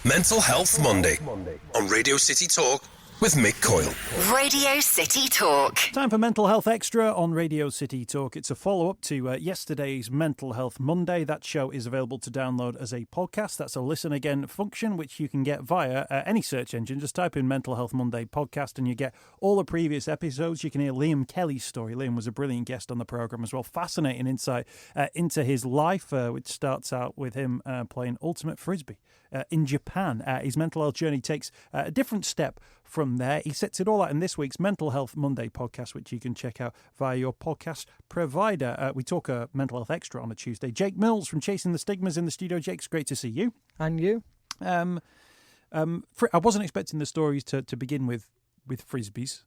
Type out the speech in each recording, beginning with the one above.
Mental Health Monday on Radio City Talk with Mick Coyle. Radio City Talk. Time for Mental Health Extra on Radio City Talk. It's a follow-up to yesterday's Mental Health Monday. That show is available to download as a podcast. That's a listen again function, which you can get via any search engine. Just type in Mental Health Monday podcast and you get all the previous episodes. You can hear Liam Kelly's story. Liam was a brilliant guest on the programme as well. Fascinating insight into his life, which starts out with him playing ultimate frisbee in Japan. His mental health journey takes a different step from there. He sets it all out in this week's Mental Health Monday podcast, which you can check out via your podcast provider. We talk Mental Health Extra on a Tuesday. Jake Mills from Chasing the Stigmas in the studio. Jake, it's great to see you. And you? I wasn't expecting the stories to begin with frisbees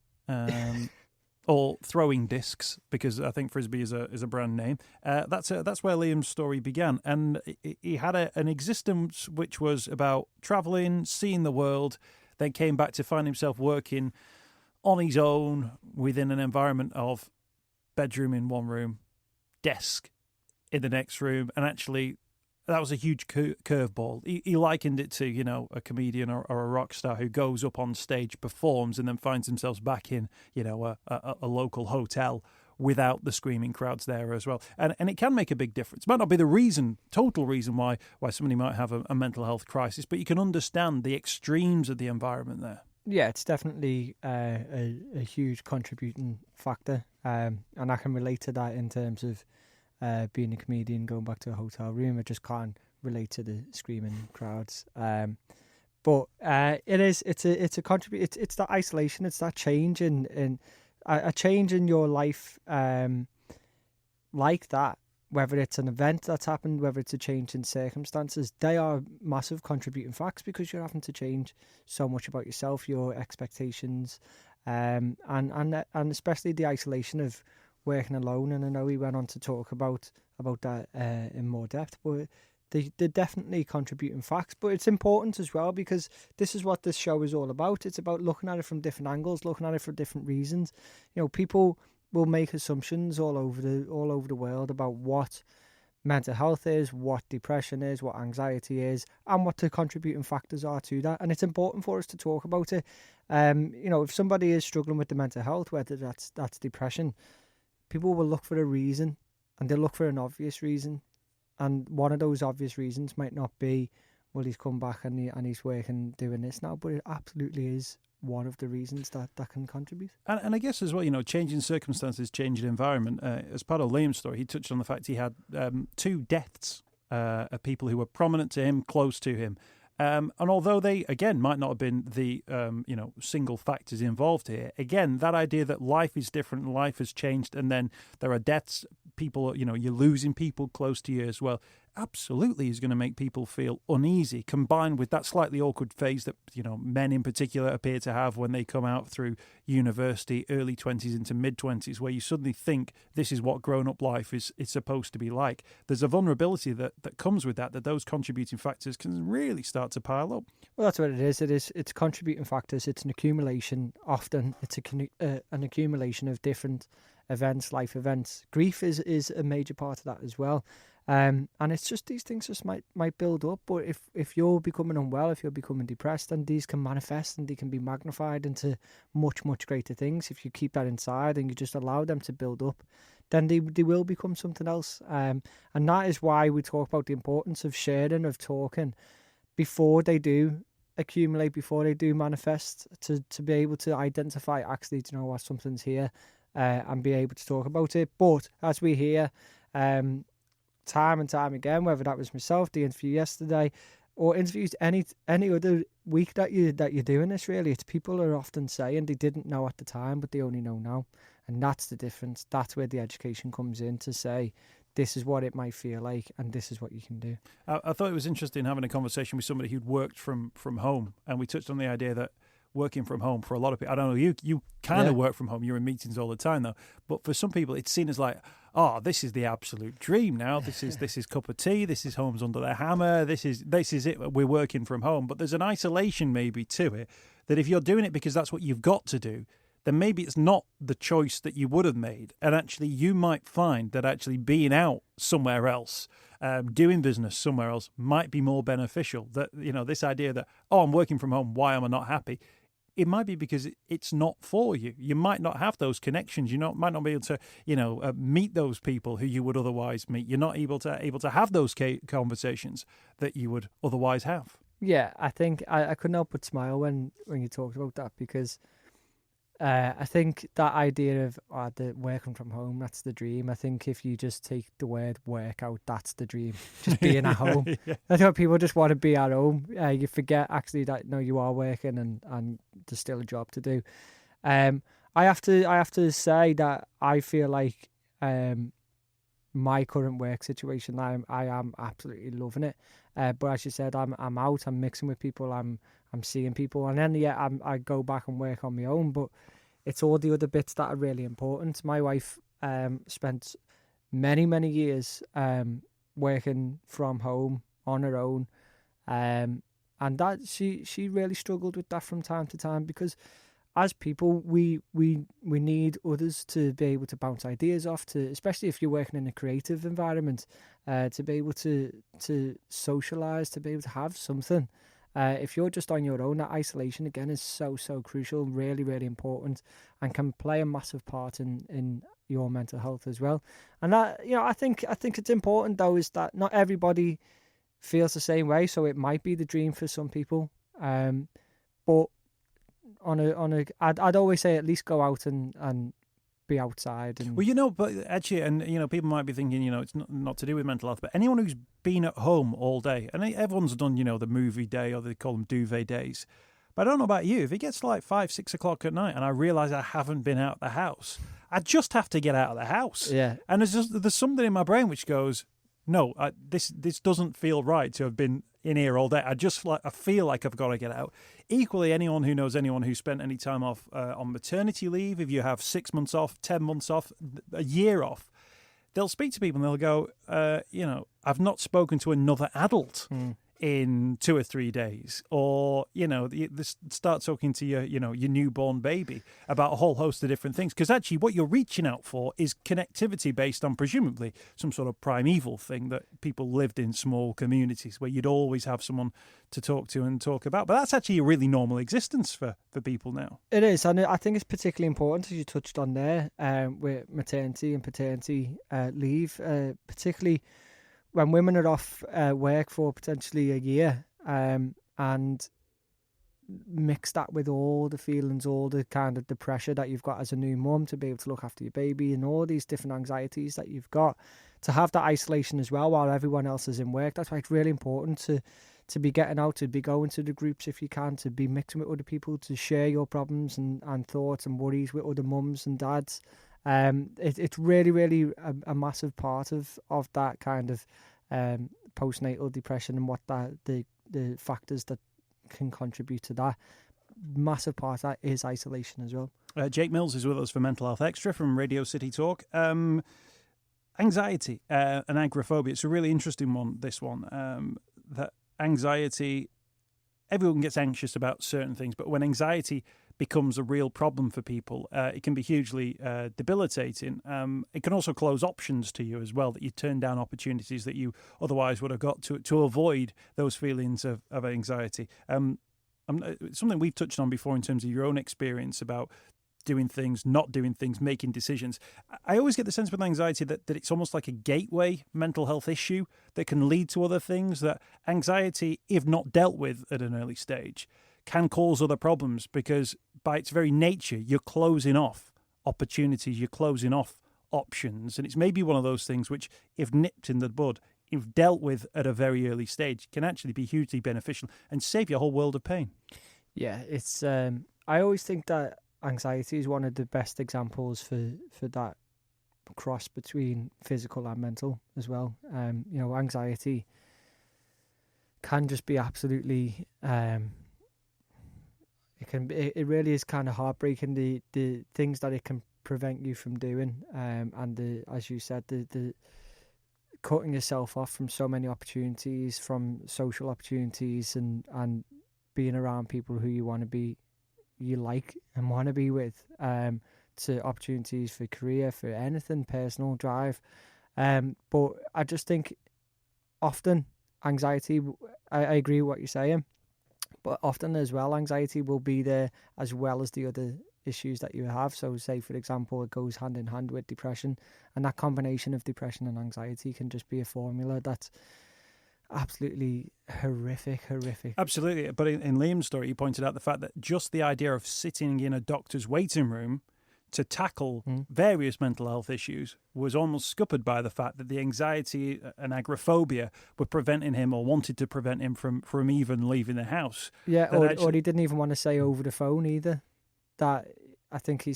or throwing discs, because I think frisbee is a brand name. That's where Liam's story began, and he had an existence which was about travelling, seeing the world. Then came back to find himself working on his own within an environment of bedroom in one room, desk in the next room. And actually, that was a huge curveball. He likened it to, a comedian or a rock star who goes up on stage, performs, and then finds themselves back in, a local hotel without the screaming crowds there as well. And it can make a big difference. It might not be the total reason why somebody might have a mental health crisis, but you can understand the extremes of the environment there. Yeah, it's definitely a huge contributing factor. And I can relate to that in terms of being a comedian, going back to a hotel room. I just can't relate to the screaming crowds. But it's a contribute. It's that isolation. It's that change in a change in your life, like that, whether it's an event that's happened, whether it's a change in circumstances, they are massive contributing facts, because you're having to change so much about yourself, your expectations, and especially the isolation of working alone. And I know he went on to talk about that in more depth, but they're definitely contributing facts. But it's important as well, because this is what this show is all about. It's about looking at it from different angles, looking at it for different reasons. People will make assumptions all over the world about what mental health is, what depression is, what anxiety is, and what the contributing factors are to that. And it's important for us to talk about it. If somebody is struggling with the mental health, whether that's depression, people will look for a reason, and they'll look for an obvious reason. And one of those obvious reasons might not be, well, he's come back and he's working doing this now, but it absolutely is one of the reasons that can contribute. And I guess as well, changing circumstances, changing environment. As part of Liam's story, he touched on the fact he had 2 deaths of people who were prominent to him, close to him. And although they, again, might not have been the, single factors involved here, again, that idea that life is different, life has changed, and then there are deaths, people, you're losing people close to you as well, absolutely is going to make people feel uneasy, combined with that slightly awkward phase that, men in particular appear to have when they come out through university, early 20s into mid-20s, where you suddenly think this is what grown-up life is supposed to be like. There's a vulnerability that comes with that those contributing factors can really start to pile up. Well, that's what it is. It's contributing factors. It's an accumulation. Often it's an accumulation of different events, life events. Grief is a major part of that as well. And it's just, these things just might build up. But if you're becoming unwell, if you're becoming depressed, then these can manifest and they can be magnified into much, much greater things. If you keep that inside and you just allow them to build up, then they will become something else. And that is why we talk about the importance of sharing, of talking, before they do accumulate, before they do manifest, to be able to identify, actually, do you know what, something's here, and be able to talk about it. But as we hear time and time again, whether that was myself, the interview yesterday, or interviews any other week that you're doing this, really, it's people are often saying they didn't know at the time, but they only know now. And that's the difference. That's where the education comes in, to say, this is what it might feel like, and this is what you can do. I thought it was interesting having a conversation with somebody who'd worked from home, and we touched on the idea that working from home for a lot of people, I don't know, you kind of work from home, you're in meetings all the time though, but for some people it's seen as like, oh, this is the absolute dream now, this is cup of tea, this is homes under the hammer, this is it, we're working from home. But there's an isolation maybe to it, that if you're doing it because that's what you've got to do, then maybe it's not the choice that you would have made. And actually, you might find that actually being out somewhere else, doing business somewhere else might be more beneficial. That, this idea that, oh, I'm working from home, why am I not happy? It might be because it's not for you. You might not have those connections. You might not be able to, meet those people who you would otherwise meet. You're not able to have those conversations that you would otherwise have. Yeah, I think I couldn't help but smile when you talked about that, because I think that idea of the working from home, that's the dream. I think if you just take the word work out, that's the dream. Just being at home. Yeah. I think people just want to be at home. You forget actually that no, you are working and there's still a job to do. I have to say that I feel like my current work situation, I am absolutely loving it. But as you said, I'm out, I'm mixing with people, I'm seeing people, and then I go back and work on my own. But it's all the other bits that are really important. My wife spent many years working from home on her own, and that she really struggled with that from time to time, because as people, we need others to be able to bounce ideas off, to, especially if you're working in a creative environment, to be able to socialise, to be able to have something. If you're just on your own, that isolation again is so crucial, really important, and can play a massive part in your mental health as well. And that, I think it's important though, is that not everybody feels the same way. So it might be the dream for some people, but I'd always say at least go out and be outside. And Well, but actually, and people might be thinking, it's not to do with mental health, but anyone who's been at home all day, and everyone's done, the movie day, or they call them duvet days. But I don't know about you. If it gets like 5, 6 o'clock at night and I realise I haven't been out of the house, I just have to get out of the house. Yeah. And there's something in my brain which goes, no, this doesn't feel right to have been in here all day. I feel like I've got to get out. Equally, anyone who knows anyone who spent any time off on maternity leave, if you have 6 months off, 10 months off, a year off, they'll speak to people and they'll go, I've not spoken to another adult in 2 or 3 days, or start talking to your newborn baby about a whole host of different things, because actually what you're reaching out for is connectivity based on presumably some sort of primeval thing that people lived in small communities where you'd always have someone to talk to and talk about. But that's actually a really normal existence for people now. It is, and I think it's particularly important, as you touched on there, with maternity and paternity leave, particularly when women are off work for potentially a year, and mix that with all the feelings, all the kind of the pressure that you've got as a new mum to be able to look after your baby, and all these different anxieties that you've got, to have that isolation as well while everyone else is in work. That's why it's really important to be getting out, to be going to the groups if you can, to be mixing with other people, to share your problems and thoughts and worries with other mums and dads. It's really a massive part of that kind of postnatal depression, and what the factors that can contribute to that. Massive part of that is isolation as well. Jake Mills is with us for Mental Health Extra from Radio City Talk. Anxiety and agoraphobia. It's a really interesting one, this one. That anxiety, everyone gets anxious about certain things, but when anxiety becomes a real problem for people, it can be hugely debilitating. It can also close options to you as well, that you turn down opportunities that you otherwise would have got to avoid those feelings of anxiety. Something we've touched on before in terms of your own experience about doing things, not doing things, making decisions. I always get the sense with anxiety that it's almost like a gateway mental health issue that can lead to other things, that anxiety, if not dealt with at an early stage, can cause other problems, because by its very nature, you're closing off opportunities, you're closing off options. And it's maybe one of those things which, if nipped in the bud, if dealt with at a very early stage, can actually be hugely beneficial and save you a whole world of pain. Yeah, it's. I always think that anxiety is one of the best examples for that cross between physical and mental as well. Anxiety can just be absolutely. It really is kind of heartbreaking, the things that it can prevent you from doing, and as you said, the cutting yourself off from so many opportunities, from social opportunities, and being around people who you want to be you like and want to be with, to opportunities for career, for anything, personal drive. But I just think often anxiety, I agree with what you're saying, but often as well, anxiety will be there as well as the other issues that you have. So say, for example, it goes hand in hand with depression, and that combination of depression and anxiety can just be a formula that's absolutely horrific. Absolutely. But in Liam's story, he pointed out the fact that just the idea of sitting in a doctor's waiting room to tackle various mental health issues was almost scuppered by the fact that the anxiety and agoraphobia were preventing him, or wanted to prevent him from even leaving the house. Yeah, or he didn't even want to say over the phone either. That I think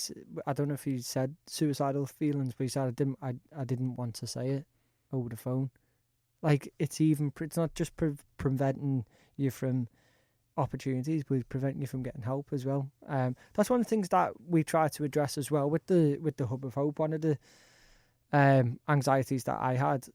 I don't know if he said suicidal feelings, but he said I didn't want to say it over the phone. Like it's not just preventing you from opportunities, but preventing you from getting help as well. That's one of the things that we try to address as well with the Hub of Hope. One of the anxieties that I had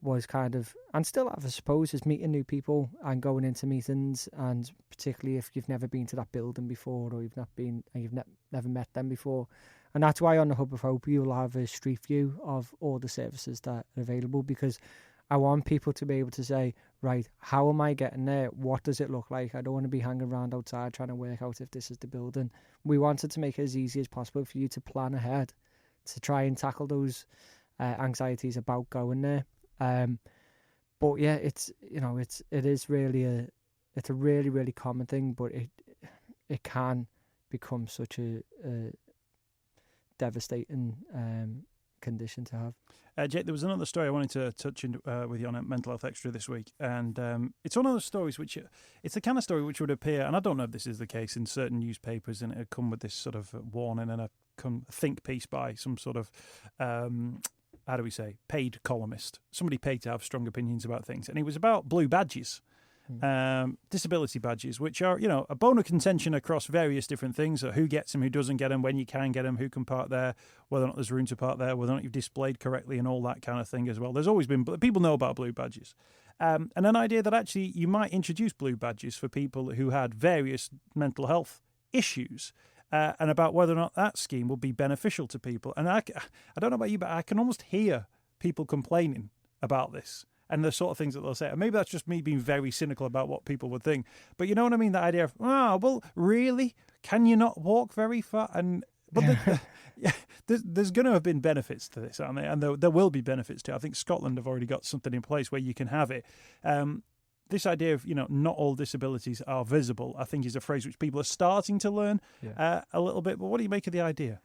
was kind of, and still have, I suppose, is meeting new people and going into meetings, and particularly if you've never been to that building before, or you've never met them before. And that's why on the Hub of Hope you'll have a street view of all the services that are available, because I want people to be able to say, right, how am I getting there? What does it look like? I don't want to be hanging around outside trying to work out if this is the building. We wanted to make it as easy as possible for you to plan ahead to try and tackle those anxieties about going there. But yeah, it is really a really, really common thing, but it can become such a devastating condition to have. Jake, there was another story I wanted to touch in, with you on a Mental Health Extra this week, and it's one of those stories which, it's the kind of story which would appear, and I don't know if this is the case in certain newspapers, and it would come with this sort of warning and a think piece by some sort of, how do we say, paid columnist, somebody paid to have strong opinions about things, and it was about blue badges. Disability badges, which are, a bone of contention across various different things. Who gets them, who doesn't get them, when you can get them, who can park there, whether or not there's room to park there, whether or not you've displayed correctly, and all that kind of thing as well. There's always been, people know about blue badges. And an idea that actually you might introduce blue badges for people who had various mental health issues, and about whether or not that scheme will be beneficial to people. And I don't know about you, but I can almost hear people complaining about this and the sort of things that they'll say. And maybe that's just me being very cynical about what people would think. But you know what I mean? That idea of, well, really? Can you not walk very far? But there's going to have been benefits to this, aren't there? And there will be benefits to it. I think Scotland have already got something in place where you can have it. This idea of, not all disabilities are visible, I think is a phrase which people are starting to learn a little bit. But what do you make of the idea?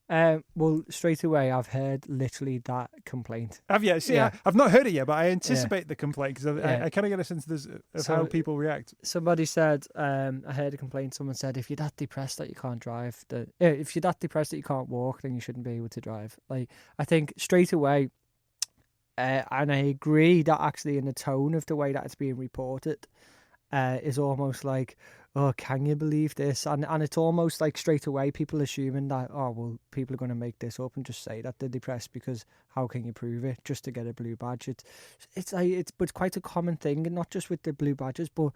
Well, straight away, I've heard literally that complaint. Have you? See, yeah. I've not heard it yet, but I anticipate the complaint, because I kind of get a sense of how people react. Somebody said, I heard a complaint. Someone said, if you're that depressed that you can't drive, if you're that depressed that you can't walk, then you shouldn't be able to drive. Like, I think straight away, and I agree that actually in the tone of the way that it's being reported, is almost like, oh, can you believe this? And it's almost like straight away people assuming that, oh, well, people are going to make this up and just say that they're depressed, because how can you prove it just to get a blue badge? It's quite a common thing, and not just with the blue badges, but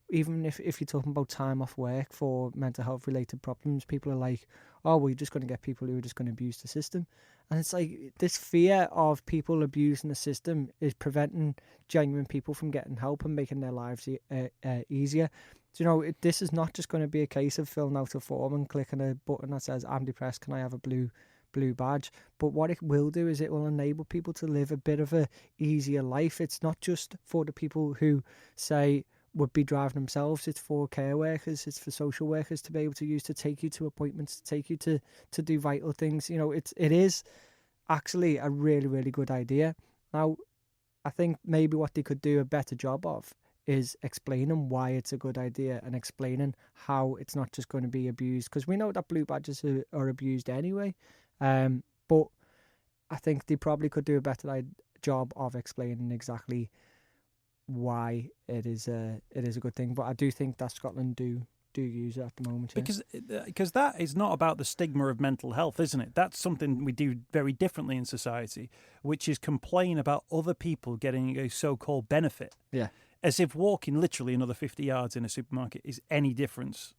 even if you're talking about time off work for mental health related problems, people are like, oh, well, you're just going to get people who are just going to abuse the system. And it's like this fear of people abusing the system is preventing genuine people from getting help and making their lives easier. So, this is not just going to be a case of filling out a form and clicking a button that says, I'm depressed, can I have a blue badge? But what it will do is it will enable people to live a bit of a easier life. It's not just for the people who, say, would be driving themselves. It's for care workers, it's for social workers to be able to use to take you to appointments, to take you to do vital things. It is actually a really, really good idea. Now, I think maybe what they could do a better job of is explaining why it's a good idea and explaining how it's not just going to be abused, because we know that blue badges are abused anyway. But I think they probably could do a better job of explaining exactly why it is a good thing. But I do think that Scotland do use it at the moment. Yeah. Because that is not about the stigma of mental health, isn't it? That's something we do very differently in society, which is complain about other people getting a so-called benefit. Yeah. As if walking literally another 50 yards in a supermarket is any difference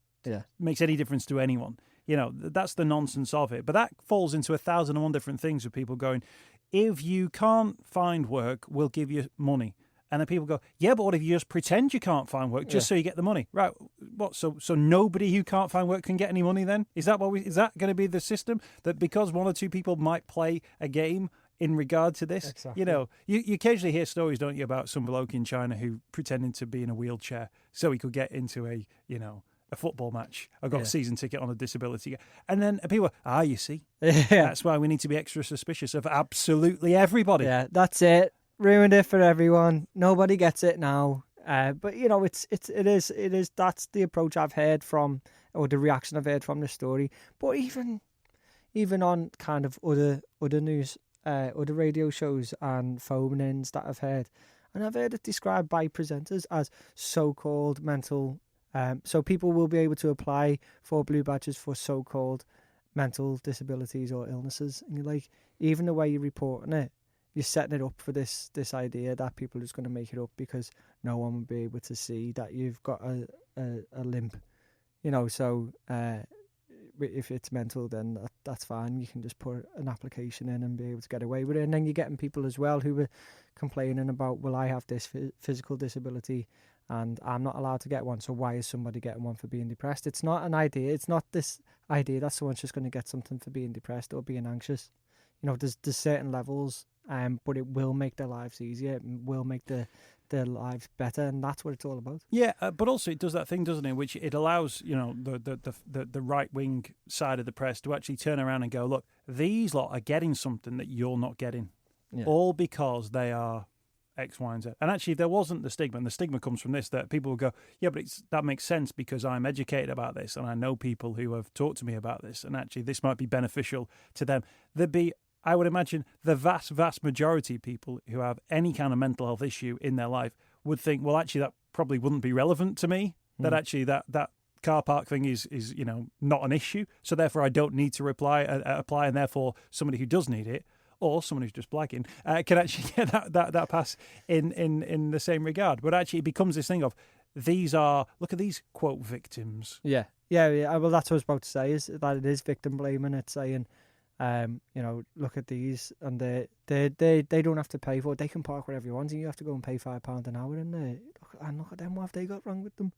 makes any difference to anyone. You know, that's the nonsense of it. But that falls into 1,001 different things with people going, if you can't find work, we'll give you money. And then people go, yeah, but what if you just pretend you can't find work just so you get the money? Right. What? So nobody who can't find work can get any money then? Is that is that going to be the system? That because one or two people might play a game in regard to this? Exactly. You know, you occasionally hear stories, don't you, about some bloke in China who pretending to be in a wheelchair so he could get into a football match. I got a season ticket on a disability. And then people, you see, that's why we need to be extra suspicious of absolutely everybody. Yeah, that's it. Ruined it for everyone. Nobody gets it now. But you know, it is. That's the approach I've heard from, or the reaction I've heard from the story. But even on kind of other news, other radio shows and phone-ins that I've heard, and I've heard it described by presenters as so-called mental. So people will be able to apply for blue badges for so-called mental disabilities or illnesses, and you're like, even the way you're reporting it, you're setting it up for this idea that people are just going to make it up because no one will be able to see that you've got a limp, you know. So if it's mental, then that's fine. You can just put an application in and be able to get away with it. And then you're getting people as well who are complaining about, well, I have this physical disability and I'm not allowed to get one. So why is somebody getting one for being depressed? It's not an idea. It's not this idea that someone's just going to get something for being depressed or being anxious. You know, there's certain levels, but it will make their lives easier. It will make their lives better, and that's what it's all about. Yeah, but also it does that thing, doesn't it, which it allows, you know, the right wing side of the press to actually turn around and go, look, these lot are getting something that you're not getting, all because they are X, Y, and Z. And actually, if there wasn't the stigma, and the stigma comes from this, that people will go, yeah, but that makes sense because I'm educated about this, and I know people who have talked to me about this, and actually this might be beneficial to them. There'd be, I would imagine, the vast, vast majority of people who have any kind of mental health issue in their life would think, well, actually, that probably wouldn't be relevant to me. That actually that car park thing is you know, not an issue. So therefore, I don't need to apply, and therefore, somebody who does need it, or someone who's just blagging, can actually get that pass in the same regard. But actually, it becomes this thing of, look at these, quote, victims. Yeah. Well, that's what I was about to say, is that it is victim blaming. It's saying, you know, look at these, and they don't have to pay for it. They can park wherever you want, and you have to go and pay £5 an hour. And look at them. What have they got wrong with them?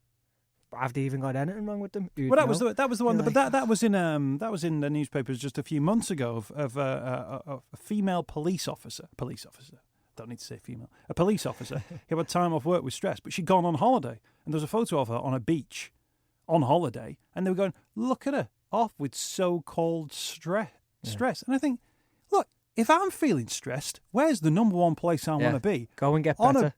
Have they even got anything wrong with them? Well, that was the one, but that was in the newspapers just a few months ago of a female police officer. Don't need to say female. A police officer who had time off work with stress, but she'd gone on holiday, and there was a photo of her on a beach on holiday, and they were going, look at her, off with so-called stress. And I think, look, if I'm feeling stressed, where's the number one place I want to be? Go and get better.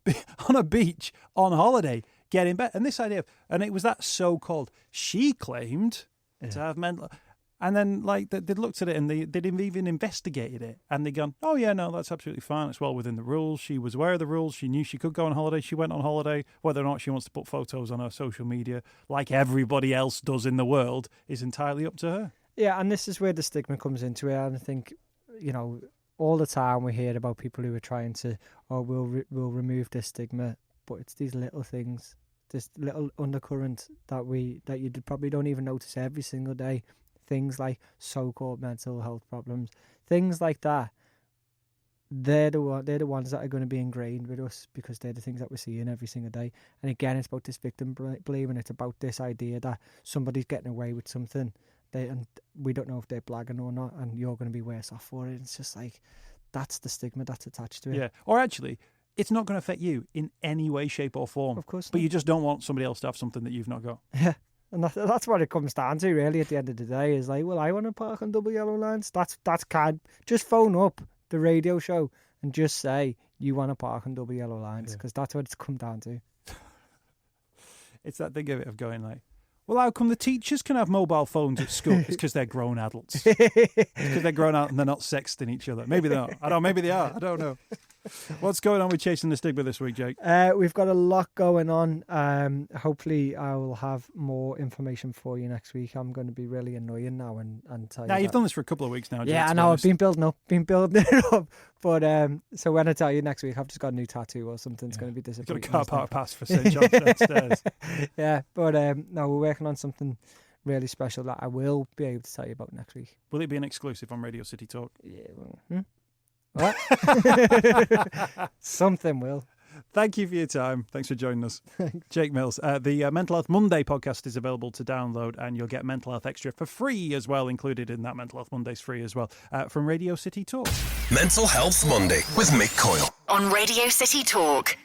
On a beach, on holiday, getting better. And this idea, and it was that so-called, she claimed to have mental, and then like they looked at it and they didn't even investigated it, and they gone, oh yeah, no, that's absolutely fine. It's well within the rules. She was aware of the rules. She knew she could go on holiday. She went on holiday. Whether or not she wants to put photos on her social media, like everybody else does in the world, is entirely up to her. Yeah, and this is where the stigma comes into it. And I think, you know, all the time we hear about people who are trying to, we'll remove this stigma, but it's these little things, this little undercurrent that you probably don't even notice every single day. Things like so-called mental health problems, things like that. They're the ones that are going to be ingrained with us because they're the things that we're seeing every single day. And again, it's about this victim blame, and it's about this idea that somebody's getting away with something. And we don't know if they're blagging or not, and you're going to be worse off for it. It's just like, that's the stigma that's attached to it. Yeah, or actually, it's not going to affect you in any way, shape or form. Of course not. But you just don't want somebody else to have something that you've not got. Yeah, and that's what it comes down to, really, at the end of the day, is like, well, I want to park on double yellow lines. That's just phone up the radio show and just say, you want to park on double yellow lines, because that's what it's come down to. It's that thing of it of going like, well, how come the teachers can have mobile phones at school? It's because they're grown adults. It's because they're grown out and they're not sexting each other. Maybe they're not. Maybe they are. I don't know. What's going on with Chasing the Stigma this week, Jake? We've got a lot going on. Hopefully, I will have more information for you next week. I'm going to be really annoying now and tell you. Now, you've that. done this for a couple of weeks now, Jake. Yeah, I know. I've been building it up. But so when I tell you next week, I've just got a new tattoo or something. It's going to be disappointing. You've got a car park pass for St. John's downstairs. Yeah, but no, we're working on something really special that I will be able to tell you about next week. Will it be an exclusive on Radio City Talk? Yeah. What? Something will. Thank you for your time. Thanks for joining us. Jake Mills. The Mental Health Monday podcast is available to download, and you'll get Mental Health Extra for free as well, included in that. Mental Health Monday's free as well, from Radio City Talk. Mental Health Monday with Mick Coyle. On Radio City Talk.